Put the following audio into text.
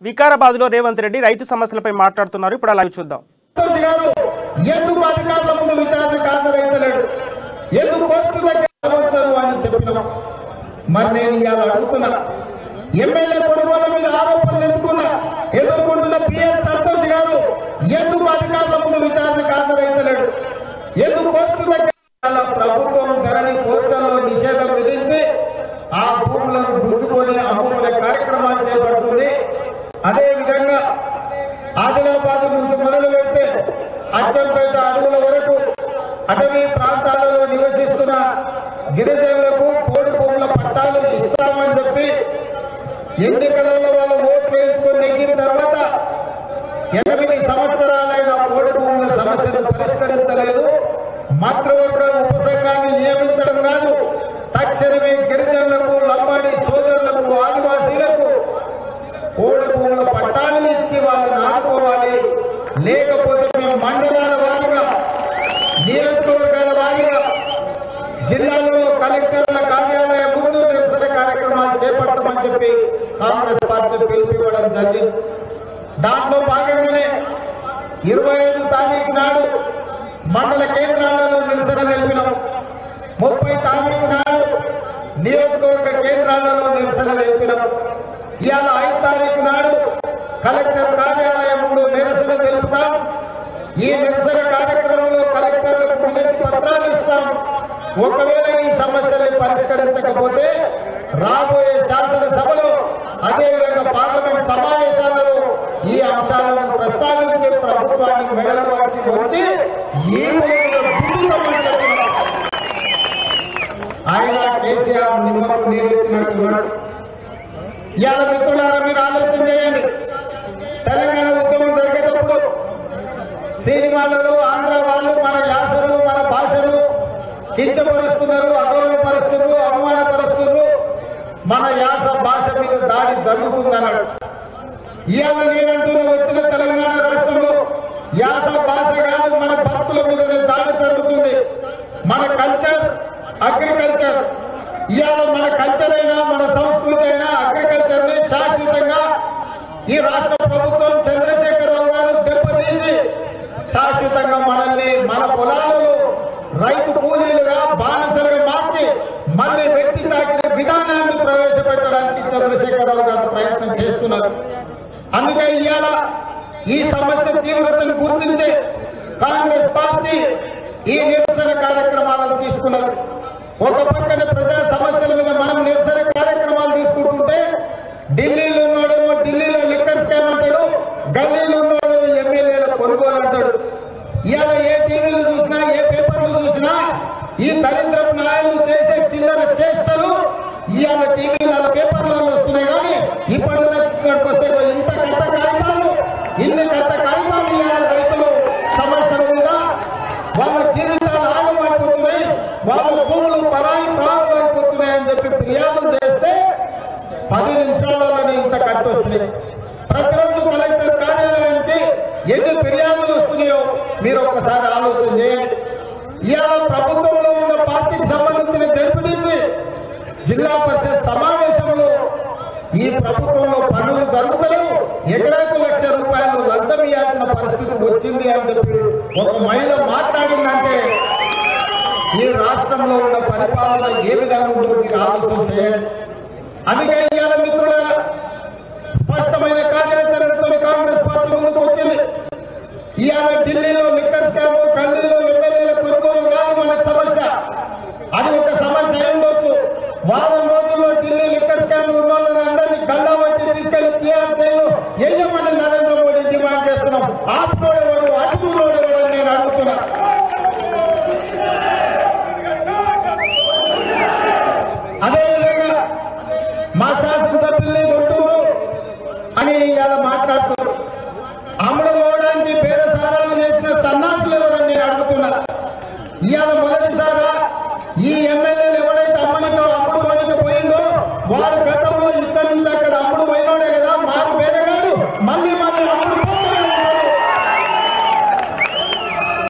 వికారాబాద్లో రేవంత్ రెడ్డి రైతు సమస్యలపై మాట్లాడుతున్నారు. ఇప్పుడు అలా చూద్దాం. ఎందుకు అధికారుల ముందు విచారణకు హాజరైతలేడు, ఎందుకు కోర్టు దగ్గర వచ్చారు అని చెప్పినాం. మరి నేను ఇవాళ అడుగుతున్నా, ఎమ్మెల్యే కొనుగోలు మీద ఆరోపణలు ఎదుర్కొంటున్న పిఎస్ సంతోష్ గారు ఎందుకు అధికారుల ముందు విచారణకు హాజరైతలేడు, ఎందుకు కోర్టు దగ్గర? ప్రభుత్వం ధరణి పోర్టల్లో నిషేధం విధించి ఆ భూములను గుంజుకొని అమ్ముకునే కార్యక్రమాలు చేపడుతుంది. అదేవిధంగా ఆదిలాబాద్ నుంచి మొదలు పెడితే అచ్చంపేట అడవుల వరకు అటవీ ప్రాంతాలలో నివసిస్తున్న గిరిజనులకు పోడు భూముల పట్టాలు ఇస్తామని చెప్పి ఎన్నికలలో వాళ్ళు ఓట్లు వేయించుకొని నెగ్గిన తర్వాత 8 సంవత్సరాలైన పోడు భూముల సమస్యను పరిష్కరించలేదు. మంత్రివర్గ ఉపసంఘాన్ని నియమించడం కాదు, తక్షణమే గిరిజనులకు, లంబాడి సోదరులకు, ఆదివాసీలకు పోడు భూముల పట్టాలు ఇచ్చి వాళ్ళని ఆదుకోవాలి. లేకపోతే మేము మండలాల వారీగా, నియోజకవర్గాల వారీగా, జిల్లాలలో కలెక్టర్ల కార్యాలయం ముందు నిరసన కార్యక్రమాలు చేపట్టమని చెప్పి కాంగ్రెస్ పార్టీ పిలుపునివ్వడం జరిగింది. దాంట్లో భాగంగానే 25 తారీఖు నాడు మండల కేంద్రాలలో నిరసన తెలిపినాం. 30 తారీఖు నాడు నియోజకవర్గ కేంద్రాలలో నిరసన తెలిపినాం. ఇవాళ 5 తారీఖు నాడు కలెక్టర్ కార్యాలయం ముందు నిరసన తెలుపుతాం. ఈ నిరసన కార్యక్రమంలో కలెక్టర్లకు వినతి పత్రాలు ఇస్తాం. ఒకవేళ ఈ సమస్యల్ని పరిష్కరించకపోతే రాబోయే శాసనసభలో, అదేవిధంగా పార్లమెంట్ సమావేశాలలో ఈ అంశాలను ప్రస్తావించే ప్రభుత్వానికి మెడలు వచ్చి ఈ ఆయన కేసీఆర్ నిమ్మకు నీరెత్తినట్టున్నాడు. ఇవాళ మిత్రులారా, మీరు ఆలోచన చేయండి. తెలంగాణ ఉద్యమం జరిగేటప్పుడు సినిమాలలో ఆంధ్ర వాళ్ళు మన యాసను, మన భాషను కించపరుస్తున్నారు, అగౌరవపరుస్తున్నారు, అవమానపరుస్తున్నారు. మన యాస భాష మీద దాడి జరుగుతుందన్నాడు. ఇవాళ నేనంటూనే వచ్చిన తెలంగాణ రాష్ట్రంలో యాస భాష కాదు, మన భక్తుల మీద దాడి జరుగుతుంది. మన కల్చర్, అగ్రికల్చర్, ఇవాళ మన కల్చర్ అయినా, మన సంస్కృతి అయినా, అగ్రికల్చర్ ని శాశ్వతంగా ఈ రాష్ట్ర ప్రభుత్వం చంద్రశేఖరరావు గారు దెబ్బతీసి శాశ్వతంగా మనల్ని మన పొలాలలో రైతు కూలీలుగా, బానిసలుగా మార్చి మళ్ళీ వ్యక్తి చాకిన విధానాన్ని ప్రవేశపెట్టడానికి చంద్రశేఖరరావు గారు ప్రయత్నం చేస్తున్నారు. అందుకే ఇవాళ ఈ సమస్య తీవ్రతను గుర్తించి కాంగ్రెస్ పార్టీ ఈ నిరసన కార్యక్రమాలను తీసుకున్నారు. ఒక పక్కన ప్రజా సమస్యల మీద మనం నిరసన కార్యక్రమాలు తీసుకుంటుంటే, ఢిల్లీలో ఉన్నాడేమో ఢిల్లీలో లిక్కర్ స్కామ్ అంటాడు, గల్లీలో ఉన్నాడు ఎమ్మెల్యేల కొనుగోలు అంటాడు. ఇవాళ ఏ టీవీలు చూసినా, ఏ పేపర్లు చూసినా ఈ దరిద్రపు నాయకులు చేసే చిల్లర చేష్టలు ఇవాళ టీవీల పేపర్లలో వస్తున్నాయి. కానీ ఇప్పటికి వస్తే ఇంత కథ కాగితాలు, ఇన్ని కథ కాగితాలు ఇవాళ రైతులు సమస్యల మీద వాళ్ళ జీవితాలు ఆగమైపోతున్నాయి, వాళ్ళ భూములు పరాయి ప్రాణులు అయిపోతున్నాయి అని చెప్పి ఫిర్యాదులు చేస్తే 10 నిమిషాలలోనే ఇంత కట్టు వచ్చినాయి. ప్రతిరోజు కలెక్టర్ కార్యాలయానికి ఎన్ని ఫిర్యాదులు వస్తున్నాయో మీరు ఒక్కసారి ఆలోచన చేయండి. ఇవాళ ప్రభుత్వంలో ఉన్న పార్టీకి సంబంధించిన జడ్పీటీసీ జిల్లా పరిషత్ సమావేశంలో ఈ ప్రభుత్వంలో పనులు జరుగుతలేవు, ఎకరాకు ₹1,00,000 లంచం ఇవ్వాల్సిన పరిస్థితి వచ్చింది అని చెప్పి ఒక మహిళ మాట్లాడిందంటే ఈ రాష్ట్రంలో ఉన్న పరిపాలన ఏ విధంగా ఉందో మీరు ఆలోచన చేయండి. అందుకే ఇవాళ మిత్రులారా, స్పష్టమైన కార్యాచరణతో కాంగ్రెస్ పార్టీ ముందుకు వచ్చింది. ఇవాళ ఢిల్లీలో లిక్కర్ స్కామ్, గల్లీలో ఎమ్మెల్యేల కొనుగోలు కాదు మనకు సమస్య. అది ఒక సమస్య ఉండొచ్చు. వారం రోజుల్లో ఢిల్లీ లిక్కర్ స్కామ్ ఉన్న వాళ్ళని అందరినీ గల్లా వచ్చి తీసుకెళ్లి టీఆర్ జైలు వేయమని నరేంద్ర మోడీ డిమాండ్ చేస్తున్నాం. ఆపుకోడేవాడు, అడ్డుకోడేవాడు నేను అడుగుతున్నా. అదేవిధంగా మా శాసనసభ్యుల్ని కొట్టురు అని ఇవాళ మాట్లాడుతున్నారు. అమలు పోవడానికి బేరసారాలు చేసిన సన్నాసులు ఎవరని నేను అడుగుతున్నా. ఇవాళ మొదటిసారా ఈ ఎమ్మెల్యే